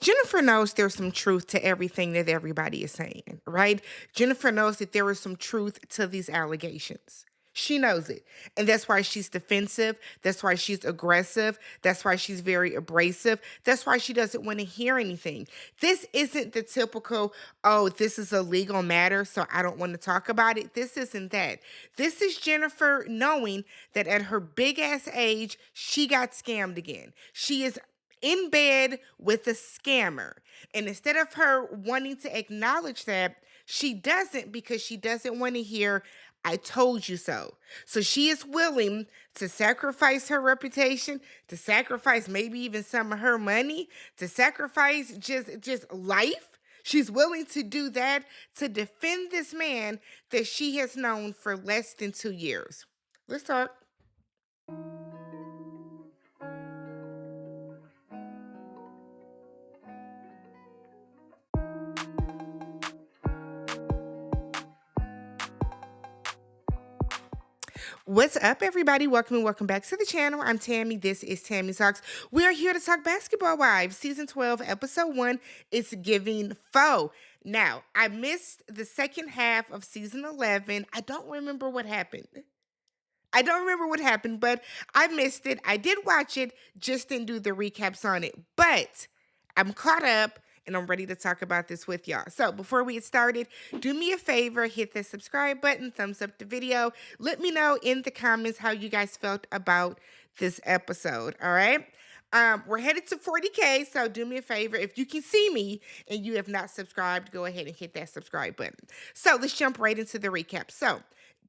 Jennifer knows there's some truth to everything that everybody is saying, right? Jennifer knows that there is some truth to these allegations. She knows it. And that's why she's defensive. That's why she's aggressive. That's why she's very abrasive. That's why she doesn't want to hear anything. This isn't the typical, oh, this is a legal matter, so I don't want to talk about it. This isn't that. This is Jennifer knowing that at her big ass age, she got scammed again. She is in bed with a scammer. And instead of her wanting to acknowledge that, she doesn't because she doesn't want to hear, I told you so. So she is willing to sacrifice her reputation, to sacrifice maybe even some of her money, to sacrifice just life. She's willing to do that to defend this man that she has known for less than 2 years. Let's talk. What's up, everybody? Welcome and welcome back to the channel. I'm Tammy. This is Tammy Talks. We are here to talk Basketball Wives, Season 12, Episode 1. It's giving foe. Now, I missed the second half of Season 11. I don't remember what happened. But I missed it. I did watch it, just didn't do the recaps on it. But I'm caught up and I'm ready to talk about this with y'all. So before we get started, do me a favor, hit the subscribe button, thumbs up the video. Let me know in the comments how you guys felt about this episode, all right? We're headed to 40K, so do me a favor. If you can see me and you have not subscribed, go ahead and hit that subscribe button. So let's jump right into the recap. So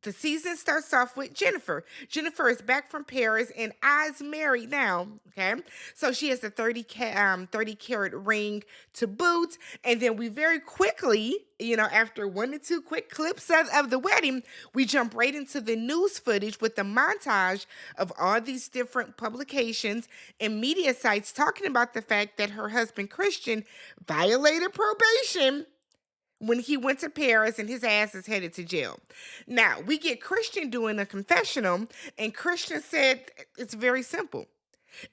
the season starts off with Jennifer. Jennifer is back from Paris and is married now, okay? So she has a 30 carat ring to boot. And then we very quickly, after 1 or 2 quick clips of the wedding, we jump right into the news footage with the montage of all these different publications and media sites talking about the fact that her husband, Christian, violated probation when he went to Paris and his ass is headed to jail. Now, we get Christian doing a confessional, and Christian said it's very simple.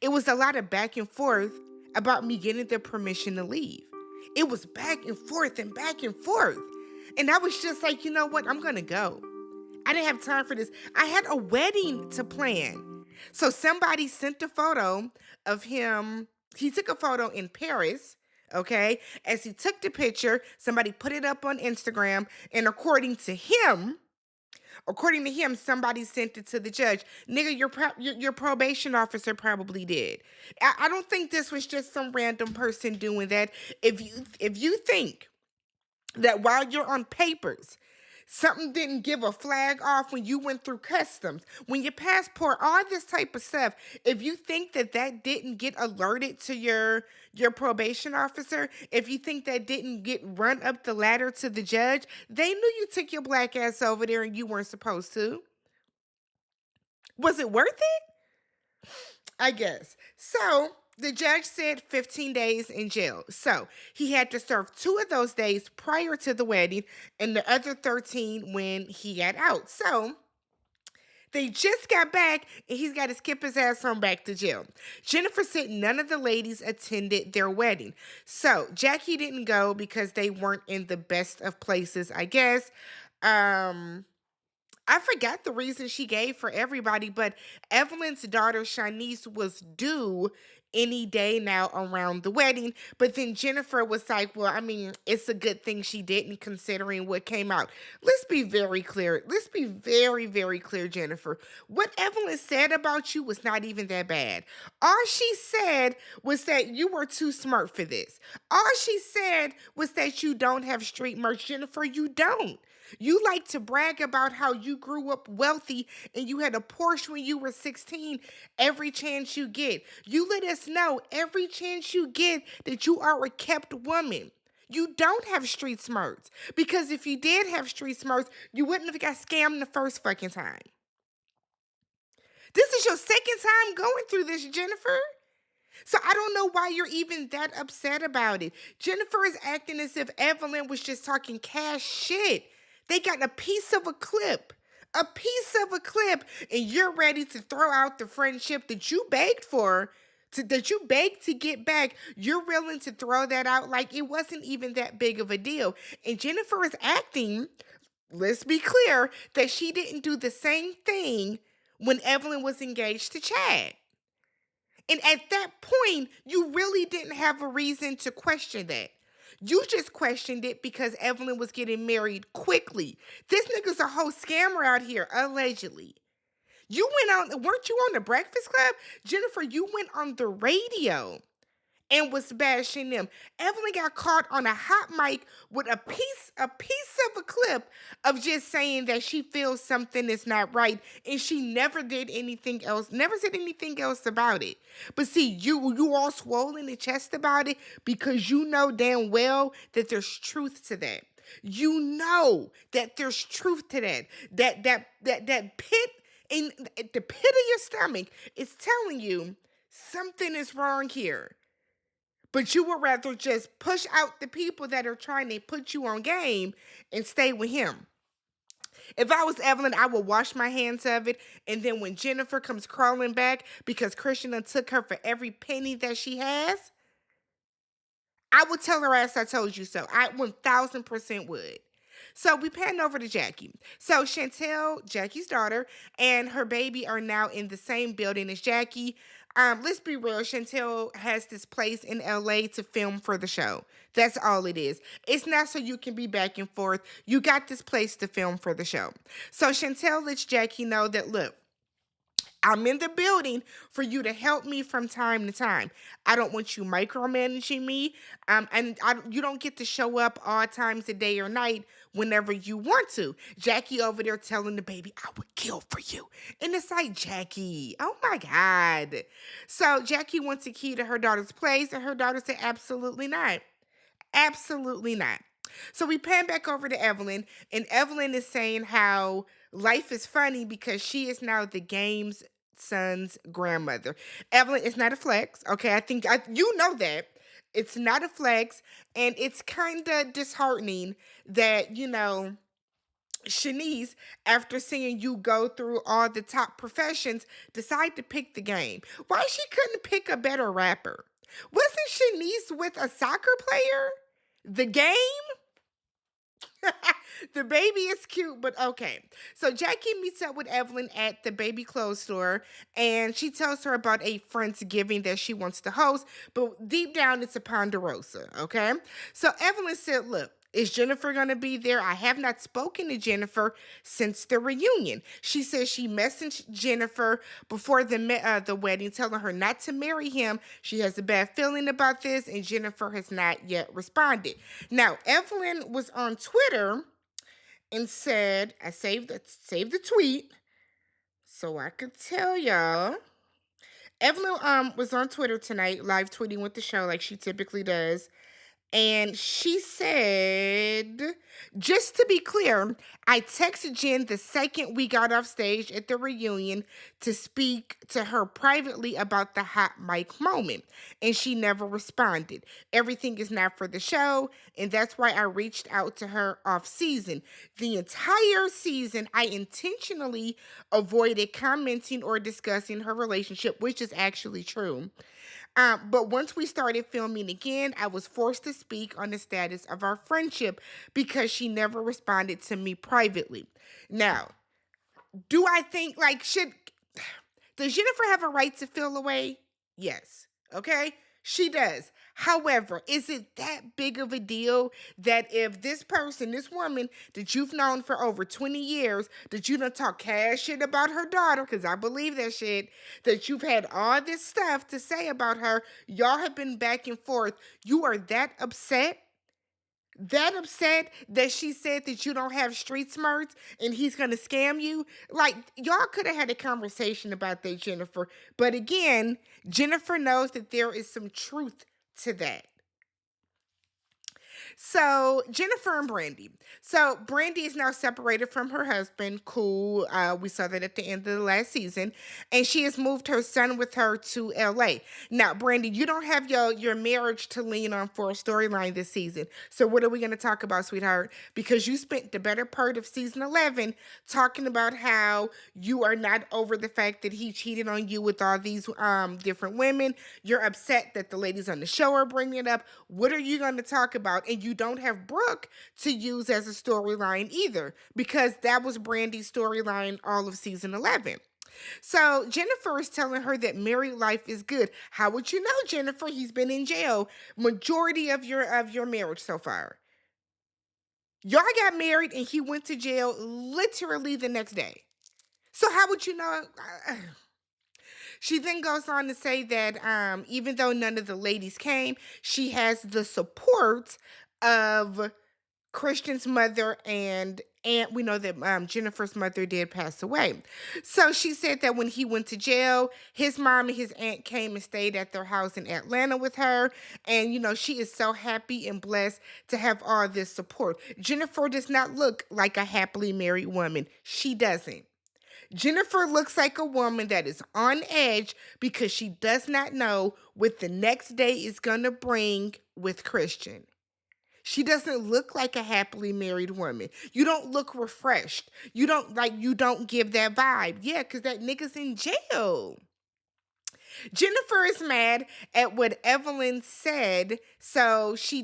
It was a lot of back and forth about me getting the permission to leave. It was back and forth and back and forth. And I was just like, you know what? I'm going to go. I didn't have time for this. I had a wedding to plan. So somebody sent a photo of him. He took a photo in Paris. Okay, as he took the picture, somebody put it up on Instagram, and according to him, somebody sent it to the judge. Nigga, your probation officer probably did. I don't think this was just some random person doing that. If you think that while you're on papers, something didn't give a flag off when you went through customs, when your passport, all this type of stuff. If you think that didn't get alerted to your probation officer, if you think that didn't get run up the ladder to the judge, they knew you took your black ass over there and you weren't supposed to. Was it worth it? I guess. So the judge said 15 days in jail. So he had to serve 2 of those days prior to the wedding and the other 13 when he got out. So they just got back and he's got to skip his ass on back to jail. Jennifer said none of the ladies attended their wedding. So Jackie didn't go because they weren't in the best of places, I guess. I forgot the reason she gave for everybody, but Evelyn's daughter, Shanice, was due any day now around the wedding. But then Jennifer was like, well, I mean, it's a good thing she didn't, considering what came out. Let's be very clear. Let's be very, very clear, Jennifer. What Evelyn said about you was not even that bad. All she said was that you were too smart for this. All she said was that you don't have street merch. Jennifer, you don't. You like to brag about how you grew up wealthy and you had a Porsche when you were 16 every chance you get. You let us know every chance you get that you are a kept woman. You don't have street smarts, because if you did have street smarts, you wouldn't have got scammed the first fucking time. This is your second time going through this, Jennifer. So I don't know why you're even that upset about it. Jennifer is acting as if Evelyn was just talking cash shit. They got a piece of a clip, and you're ready to throw out the friendship that you begged for that you begged to get back, you're willing to throw that out like it wasn't even that big of a deal. And Jennifer is acting, let's be clear, that she didn't do the same thing when Evelyn was engaged to Chad. And at that point, you really didn't have a reason to question that. You just questioned it because Evelyn was getting married quickly. This nigga's a whole scammer out here, allegedly. You weren't you on the Breakfast Club? Jennifer, you went on the radio and was bashing them. Evelyn got caught on a hot mic with a piece of a clip of just saying that she feels something is not right, and she never did anything else, never said anything else about it. But see, you all swollen in the chest about it because you know damn well that there's truth to that. You know that there's truth to that. That pit in the pit of your stomach is telling you something is wrong here. But you would rather just push out the people that are trying to put you on game and stay with him. If I was Evelyn, I would wash my hands of it. And then when Jennifer comes crawling back because Christian done took her for every penny that she has, I would tell her ass I told you so. I 1000% would. So we pan over to Jackie. So Chantel, Jackie's daughter, and her baby are now in the same building as Jackie. Let's be real. Chantel has this place in LA to film for the show. That's all it is. It's not so you can be back and forth. You got this place to film for the show. So Chantel lets Jackie know that, look, I'm in the building for you to help me from time to time. I don't want you micromanaging me. You don't get to show up all times of day or night whenever you want to. Jackie over there telling the baby, I would kill for you. And it's like, Jackie, oh my God. So Jackie wants a key to her daughter's place, and her daughter said, absolutely not. Absolutely not. So we pan back over to Evelyn, and Evelyn is saying how life is funny because she is now the game's son's grandmother. Evelyn, it's not a flex, okay? You know that. It's not a flex, and it's kind of disheartening that, Shanice, after seeing you go through all the top professions, decide to pick the game. Why she couldn't pick a better rapper? Wasn't Shanice with a soccer player? The game? The baby is cute, but okay. So Jackie meets up with Evelyn at the baby clothes store, and she tells her about a Friendsgiving that she wants to host, but deep down it's a Ponderosa, okay? So Evelyn said, look, is Jennifer going to be there? I have not spoken to Jennifer since the reunion. She says she messaged Jennifer before the wedding, telling her not to marry him. She has a bad feeling about this, and Jennifer has not yet responded. Now, Evelyn was on Twitter and said, I saved the tweet so I could tell y'all. Evelyn was on Twitter tonight, live tweeting with the show like she typically does. And she said, just to be clear, I texted Jen the second we got off stage at the reunion to speak to her privately about the hot mic moment, and she never responded. Everything is not for the show, and that's why I reached out to her off season. The entire season, I intentionally avoided commenting or discussing her relationship, which is actually true. But once we started filming again, I was forced to speak on the status of our friendship because she never responded to me privately. Now, do I think, does Jennifer have a right to feel away? Yes. Okay? She does. However, is it that big of a deal that if this person, this woman that you've known for over 20 years, that you don't talk cash shit about her daughter, because I believe that shit, that you've had all this stuff to say about her, y'all have been back and forth, you are that upset? That upset that she said that you don't have street smarts and he's gonna scam you? Like, y'all could have had a conversation about that, Jennifer. But again, Jennifer knows that there is some truth to that. So Jennifer and Brandy. So Brandy is now separated from her husband. Cool. We saw that at the end of the last season, and she has moved her son with her to LA. Now, Brandy, you don't have your marriage to lean on for a storyline this season. So what are we going to talk about, sweetheart? Because you spent the better part of season 11 talking about how you are not over the fact that he cheated on you with all these different women. You're upset that the ladies on the show are bringing it up. What are you going to talk about? And you don't have Brooke to use as a storyline either, because that was Brandy's storyline all of season 11. So Jennifer is telling her that married life is good. How would you know, Jennifer? He's been in jail majority of your marriage so far. Y'all got married and he went to jail literally the next day. So how would you know? She then goes on to say that even though none of the ladies came, she has the support of Christian's mother and aunt. We know that Jennifer's mother did pass away. So she said that when he went to jail, his mom and his aunt came and stayed at their house in Atlanta with her. And, she is so happy and blessed to have all this support. Jennifer does not look like a happily married woman. She doesn't. Jennifer looks like a woman that is on edge because she does not know what the next day is going to bring with Christian. She doesn't look like a happily married woman. You don't look refreshed. You don't give that vibe. Yeah, because that nigga's in jail. Jennifer is mad at what Evelyn said, so she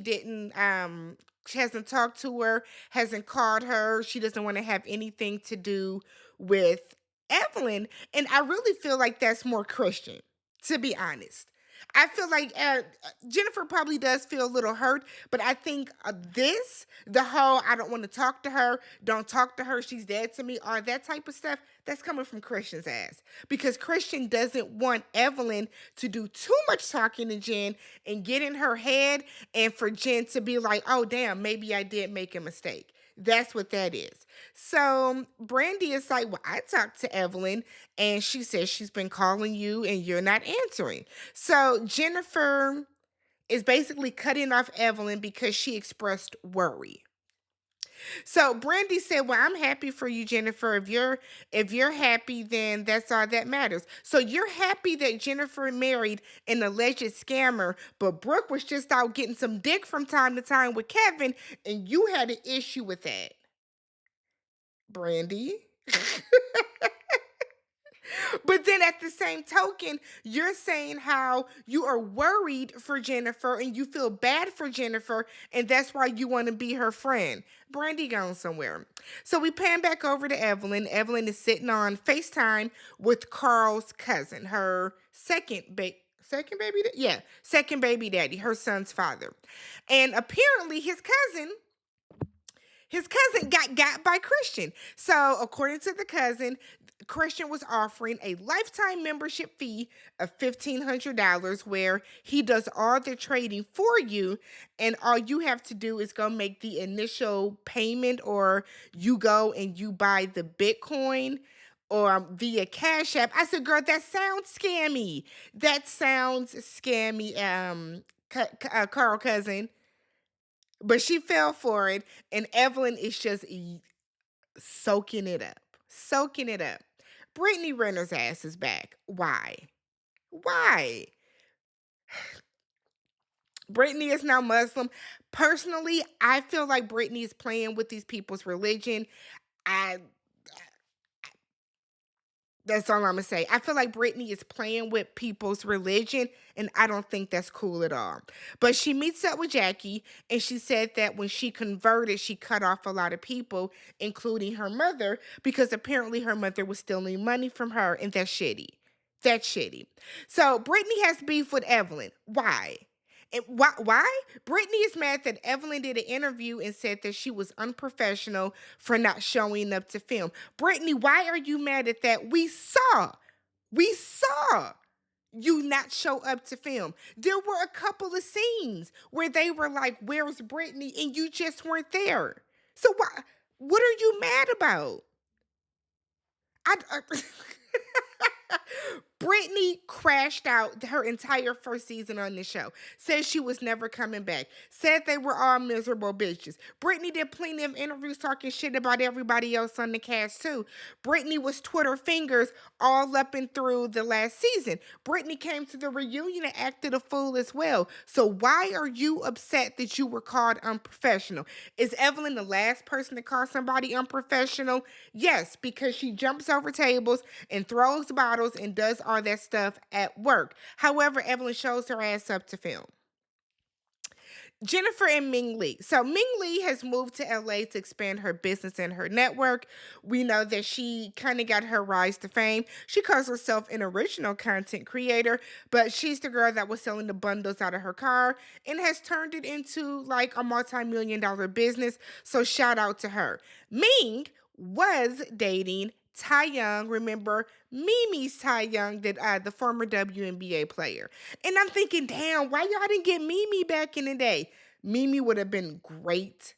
hasn't talked to her, hasn't called her. She doesn't want to have anything to do with Evelyn. And I really feel like that's more Christian, to be honest. I feel like Jennifer probably does feel a little hurt, but I think the whole I don't want to talk to her, don't talk to her, she's dead to me, or that type of stuff, that's coming from Christian's ass. Because Christian doesn't want Evelyn to do too much talking to Jen and get in her head, and for Jen to be like, oh, damn, maybe I did make a mistake. That's what that is. So Brandy is like, well, I talked to Evelyn and she says she's been calling you and you're not answering. So Jennifer is basically cutting off Evelyn because she expressed worry. So Brandy said, "Well, I'm happy for you, Jennifer. If you're happy, then that's all that matters." So you're happy that Jennifer married an alleged scammer, but Brooke was just out getting some dick from time to time with Kevin, and you had an issue with that, Brandy. But then at the same token, you're saying how you are worried for Jennifer and you feel bad for Jennifer, and that's why you want to be her friend. Brandy gone somewhere. So we pan back over to Evelyn. Evelyn is sitting on FaceTime with Carl's cousin, her second baby daddy, her son's father. And apparently his cousin got by Christian. So, according to the cousin, Christian was offering a lifetime membership fee of $1,500 where he does all the trading for you. And all you have to do is go make the initial payment, or you go and you buy the Bitcoin or via Cash App. I said, girl, that sounds scammy. That sounds scammy, Carl cousin. But she fell for it, and Evelyn is just soaking it up. Soaking it up. Brittany Renner's ass is back. Why? Why? Brittany is now Muslim. Personally, I feel like Brittany is playing with these people's religion. I That's all I'm gonna say. I feel like Britney is playing with people's religion, and I don't think that's cool at all. But she meets up with Jackie, and she said that when she converted, she cut off a lot of people, including her mother, because apparently her mother was stealing money from her, and that's shitty. That's shitty. So Brittany has beef with Evelyn. Why? And why? Brittany is mad that Evelyn did an interview and said that she was unprofessional for not showing up to film. Brittany, why are you mad at that? We saw you not show up to film. There were a couple of scenes where they were like, "Where's Brittany?" and you just weren't there. So why? What are you mad about? I Brittany crashed out her entire first season on the show. Said she was never coming back. Said they were all miserable bitches. Brittany did plenty of interviews talking shit about everybody else on the cast too. Brittany was Twitter fingers all up and through the last season. Brittany came to the reunion and acted a fool as well. So why are you upset that you were called unprofessional? Is Evelyn the last person to call somebody unprofessional? Yes, because she jumps over tables and throws bottles and does all that stuff at work. However, Evelyn shows her ass up to film. Jennifer and Ming Lee. So Ming Lee has moved to LA to expand her business and her network. We know that she kind of got her rise to fame. She calls herself an original content creator, but she's the girl that was selling the bundles out of her car and has turned it into like a multi-million dollar business. So shout out to her. Ming was dating Ty Young. Remember Mimi's Ty Young, the former WNBA player. And I'm thinking, damn, why y'all didn't get Mimi back in the day? Mimi would have been great.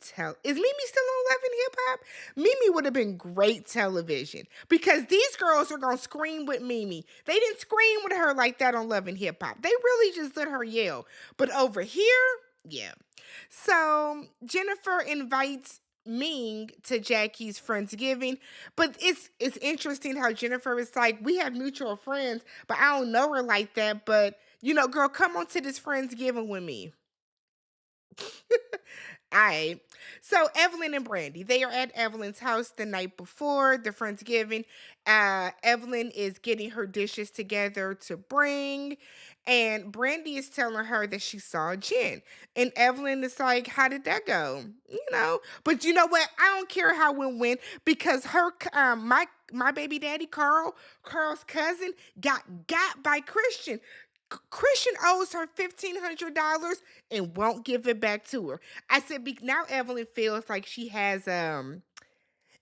Is Mimi still on Love and Hip Hop? Mimi would have been great television because these girls are gonna scream with Mimi. They didn't scream with her like that on Love and Hip Hop. They really just let her yell. But over here, yeah. So Jennifer invites Ming to Jackie's Friendsgiving, but it's interesting how Jennifer is like, we have mutual friends, but I don't know her like that. But girl, come on to this Friendsgiving with me. All right. So Evelyn and Brandy, they are at Evelyn's house the night before the Friendsgiving. Evelyn is getting her dishes together to bring, and Brandy is telling her that she saw Jen. And Evelyn is like, "How did that go?" But you know what? I don't care how it went because my baby daddy Carl's cousin got by Christian. Christian owes her $1,500 and won't give it back to her. I said, now Evelyn feels like she has an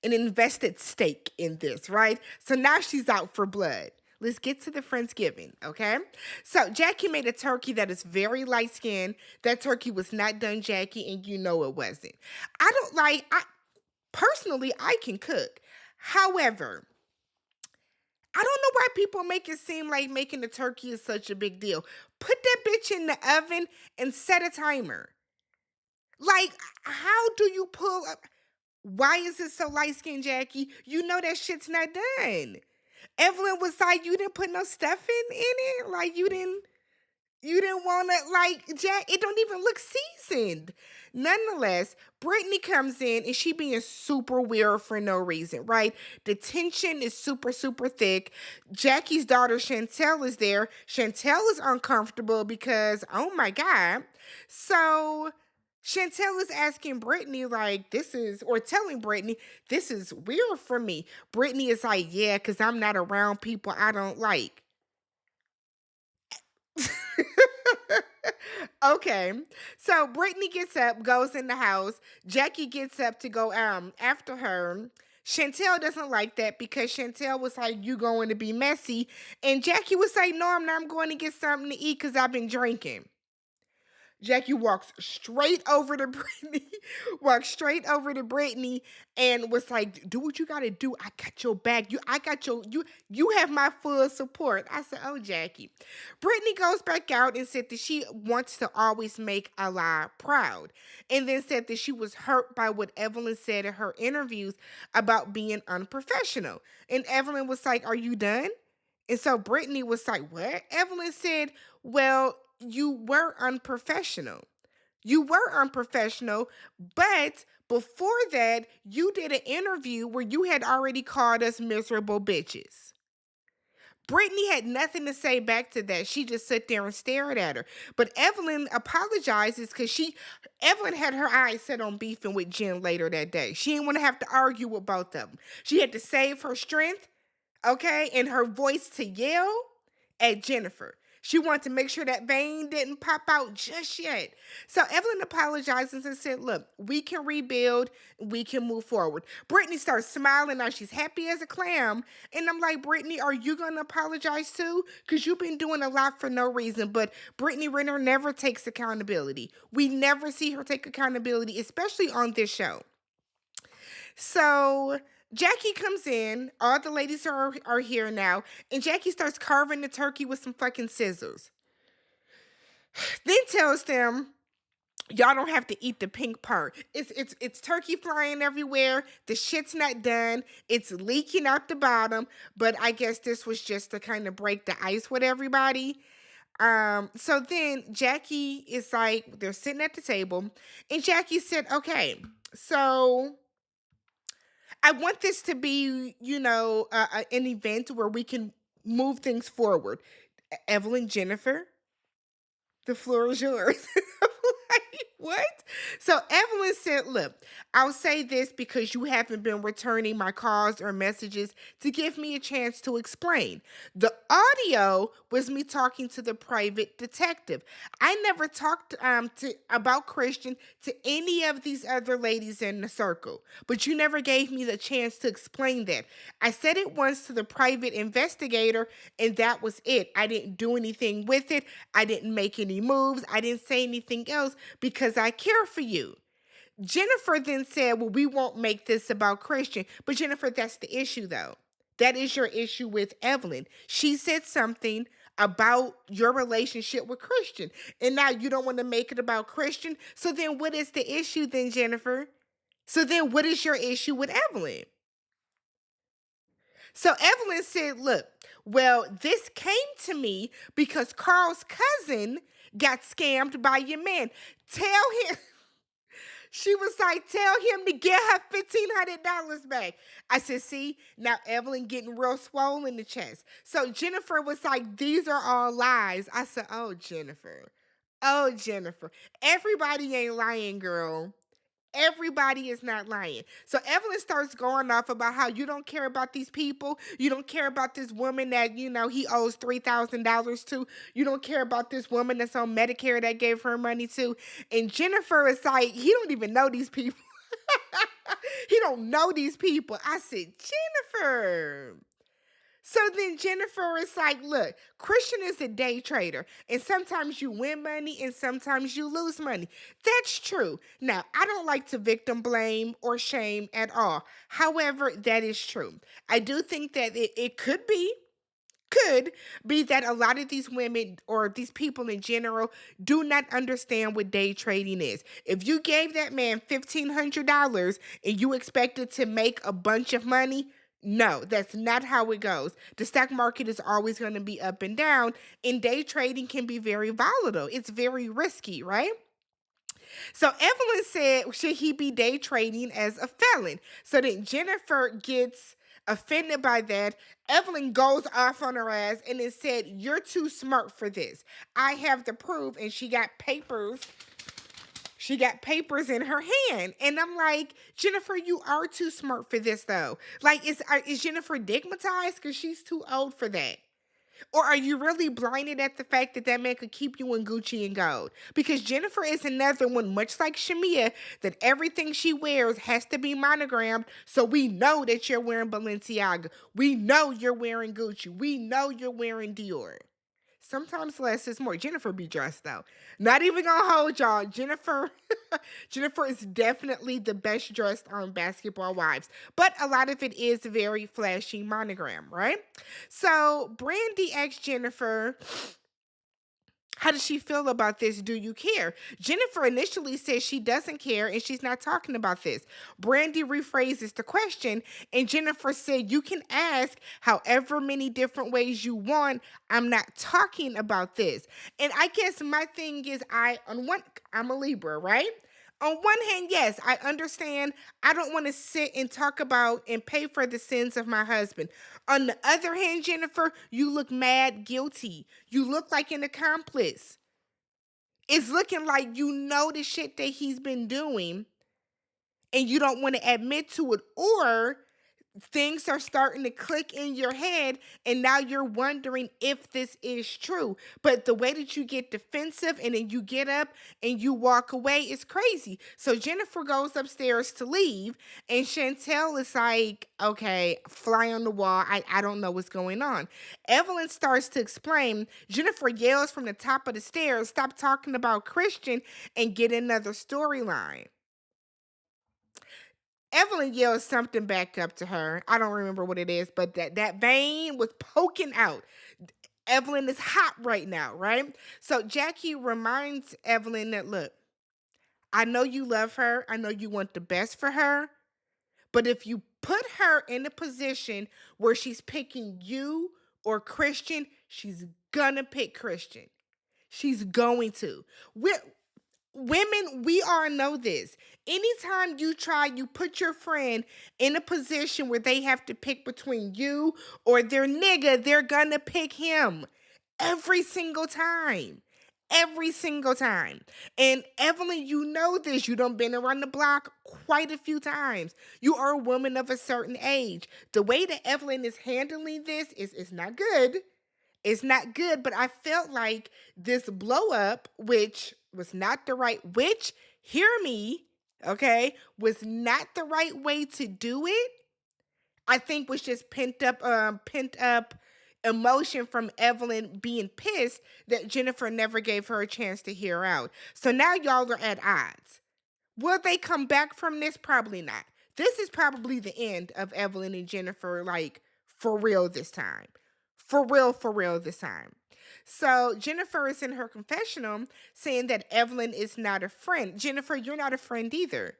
invested stake in this, right? So now she's out for blood. Let's get to the Friendsgiving, okay? So Jackie made a turkey that is very light skinned. That turkey was not done, Jackie, and you know it wasn't. Personally, I can cook. However, I don't know why people make it seem like making a turkey is such a big deal. Put that bitch in the oven and set a timer. Like, how do you pull up? Why is it so light skinned, Jackie? You know that shit's not done. Evelyn was like, you didn't put no stuffing in it? Like, you didn't want to, like, Jack, it don't even look seasoned. Nonetheless, Brittany comes in and she being super weird for no reason, right? The tension is super, super thick. Jackie's daughter, Chantel, is there. Chantel is uncomfortable because, oh my God. So Chantel is asking Brittany, like, telling Brittany, this is weird for me. Brittany is like, yeah, because I'm not around people I don't like. Okay. So Brittany gets up, goes in the house. Jackie gets up to go after her. Chantel doesn't like that because Chantel was like, you going to be messy. And Jackie was like, no, I'm not. I'm going to get something to eat because I've been drinking. Jackie walks straight over to Brittany, and was like, do what you gotta do. I got your back. You have my full support. I said, oh, Jackie. Brittany goes back out and said that she wants to always make Allah proud. And then said that she was hurt by what Evelyn said in her interviews about being unprofessional. And Evelyn was like, are you done? And so Brittany was like, what? Evelyn said, well, you were unprofessional. You were unprofessional, but before that, you did an interview where you had already called us miserable bitches. Brittany had nothing to say back to that. She just sat there and stared at her. But Evelyn apologizes because Evelyn had her eyes set on beefing with Jen later that day. She didn't want to have to argue with both of them. She had to save her strength, okay, and her voice to yell at Jennifer. She wanted to make sure that vein didn't pop out just yet. So Evelyn apologizes and said, look, we can rebuild. We can move forward. Brittany starts smiling. Now she's happy as a clam. And I'm like, Brittany, are you going to apologize too? Because you've been doing a lot for no reason. But Brittany Renner never takes accountability. We never see her take accountability, especially on this show. So Jackie comes in, all the ladies are here now, and Jackie starts carving the turkey with some fucking scissors. Then tells them, y'all don't have to eat the pink part. It's turkey flying everywhere. The shit's not done. It's leaking out the bottom. But I guess this was just to kind of break the ice with everybody. So then Jackie is like, they're sitting at the table, and Jackie said, okay, so I want this to be, an event where we can move things forward. Evelyn, Jennifer, the floor is yours. I'm like, what? So Evelyn said, look, I'll say this because you haven't been returning my calls or messages to give me a chance to explain. The audio was me talking to the private detective. I never talked about Christian to any of these other ladies in the circle, but you never gave me the chance to explain that. I said it once to the private investigator, and that was it. I didn't do anything with it. I didn't make any moves. I didn't say anything else because I care for you. Jennifer then said, well, we won't make this about Christian. But Jennifer, that's the issue, though. That is your issue with Evelyn. She said something about your relationship with Christian, and now you don't want to make it about Christian. So then what is the issue then, Jennifer? So then what is your issue with Evelyn? So Evelyn said, look, well, this came to me because Carl's cousin got scammed by your man. Tell him. She was like, tell him to get her $1,500 back. I said, see, now Evelyn getting real swollen in the chest. So Jennifer was like, these are all lies. I said, oh, Jennifer. Oh, Jennifer. Everybody ain't lying, girl. Everybody is not lying. So Evelyn starts going off about how you don't care about these people. You don't care about this woman that, he owes $3,000 to. You don't care about this woman that's on Medicare that gave her money to. And Jennifer is like, he don't even know these people. He don't know these people. I said, Jennifer. So then Jennifer is like, look, Christian is a day trader, and sometimes you win money and sometimes you lose money. That's true. Now, I don't like to victim blame or shame at all. However, that is true. I do think that it could be that a lot of these women or these people in general do not understand what day trading is. If you gave that man $1,500 and you expected to make a bunch of money, no, that's not how it goes. The stock market is always going to be up and down, and day trading can be very volatile. It's very risky, right? So Evelyn said, should he be day trading as a felon? So then Jennifer gets offended by that. Evelyn goes off on her ass and then said, you're too smart for this. I have the proof, and she got papers. She got papers in her hand. And I'm like, Jennifer, you are too smart for this, though. Like, is Jennifer digmatized because she's too old for that? Or are you really blinded at the fact that that man could keep you in Gucci and gold? Because Jennifer is another one, much like Shamia, that everything she wears has to be monogrammed, so we know that you're wearing Balenciaga. We know you're wearing Gucci. We know you're wearing Dior. Sometimes less is more. Jennifer be dressed though. Not even gonna hold y'all. Jennifer, Jennifer is definitely the best dressed on Basketball Wives, but a lot of it is very flashy monogram, right? So Brandy asked Jennifer, how does she feel about this? Do you care? Jennifer initially says she doesn't care and she's not talking about this. Brandy rephrases the question, and Jennifer said, you can ask however many different ways you want. I'm not talking about this. And I guess my thing is, I'm a Libra, right? On one hand, yes, I understand. I don't want to sit and talk about and pay for the sins of my husband. On the other hand, Jennifer, you look mad guilty. You look like an accomplice. It's looking like you know the shit that he's been doing and you don't want to admit to it, or things are starting to click in your head and now you're wondering if this is true. But the way that you get defensive and then you get up and you walk away is crazy. So Jennifer goes upstairs to leave, and Chantel is like, okay, fly on the wall. I don't know what's going on. Evelyn starts to explain. Jennifer yells from the top of the stairs, stop talking about Christian and get another storyline. Evelyn yells something back up to her. I don't remember what it is, but that vein was poking out. Evelyn is hot right now, right? So Jackie reminds Evelyn that, look, I know you love her. I know you want the best for her. But if you put her in a position where she's picking you or Christian, she's gonna pick Christian. She's going to. We're, women, we all know this. Anytime you put your friend in a position where they have to pick between you or their nigga, they're gonna pick him every single time. Every single time. And Evelyn, you know this. You done been around the block quite a few times. You are a woman of a certain age. The way that Evelyn is handling this is not good. It's not good, but I felt like this blow up, which was not the right, which, hear me, okay, was not the right way to do it. I think was just pent up emotion from Evelyn being pissed that Jennifer never gave her a chance to hear out. So now y'all are at odds. Will they come back from this? Probably not. This is probably the end of Evelyn and Jennifer, like, for real this time. For real this time. So Jennifer is in her confessional saying that Evelyn is not a friend. Jennifer, you're not a friend either.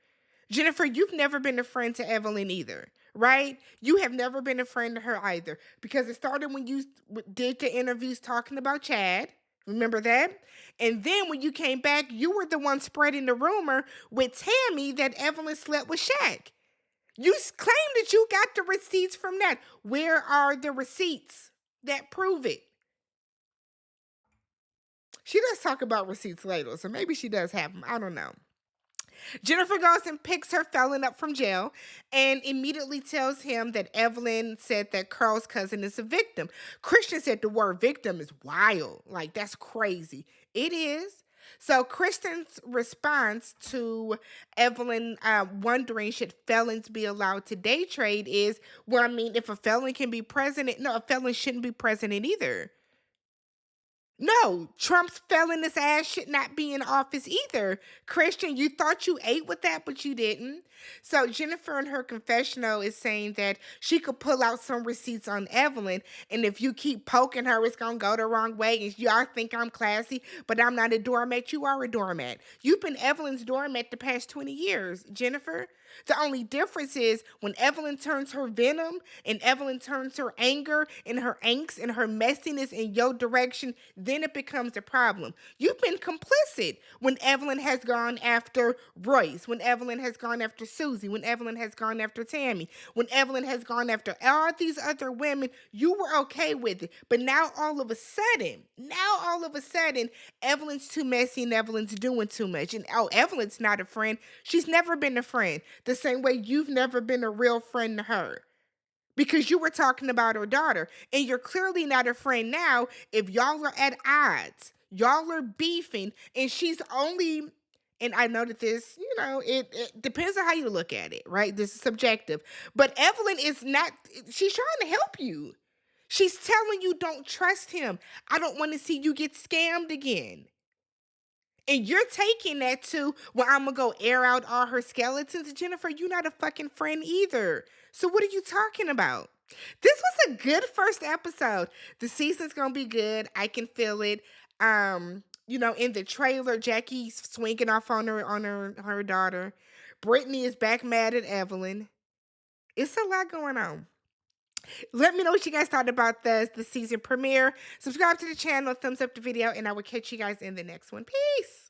Jennifer, you've never been a friend to Evelyn either, right? You have never been a friend to her either, because it started when you did the interviews talking about Chad. Remember that? And then when you came back, you were the one spreading the rumor with Tammy that Evelyn slept with Shaq. You claim that you got the receipts from that. Where are the receipts that prove it? She does talk about receipts later, so maybe she does have them. I don't know. Jennifer goes and picks her felon up from jail and immediately tells him that Evelyn said that Carl's cousin is a victim. Christian said the word victim is wild. Like, that's crazy. It is. So Kristen's response to Evelyn wondering should felons be allowed to day trade is, well, I mean, if a felon can be president, no, a felon shouldn't be president either. No, Trump's felonious ass should not be in office either. Christian, you thought you ate with that, but you didn't. So Jennifer in her confessional is saying that she could pull out some receipts on Evelyn, and if you keep poking her, it's gonna go the wrong way. And y'all think I'm classy, but I'm not a doormat. You are a doormat. You've been Evelyn's doormat the past 20 years, Jennifer. The only difference is when Evelyn turns her venom and Evelyn turns her anger and her angst and her messiness in your direction, then it becomes a problem. You've been complicit when Evelyn has gone after Royce, when Evelyn has gone after Susie, when Evelyn has gone after Tammy, when Evelyn has gone after all these other women. You were okay with it. But now all of a sudden, Evelyn's too messy and Evelyn's doing too much. And Evelyn's not a friend. She's never been a friend. The same way you've never been a real friend to her. Because you were talking about her daughter. And you're clearly not a friend now if y'all are at odds. Y'all are beefing. And she's only, and I know that this, it depends on how you look at it, right? This is subjective. But Evelyn is not, she's trying to help you. She's telling you don't trust him. I don't want to see you get scammed again. And you're taking that to, well, I'm going to go air out all her skeletons. Jennifer, you're not a fucking friend either. So what are you talking about? This was a good first episode. The season's going to be good. I can feel it. In the trailer, Jackie's swinging off on her daughter. Britney is back mad at Evelyn. It's a lot going on. Let me know what you guys thought about the season premiere. Subscribe to the channel, thumbs up the video, and I will catch you guys in the next one. Peace.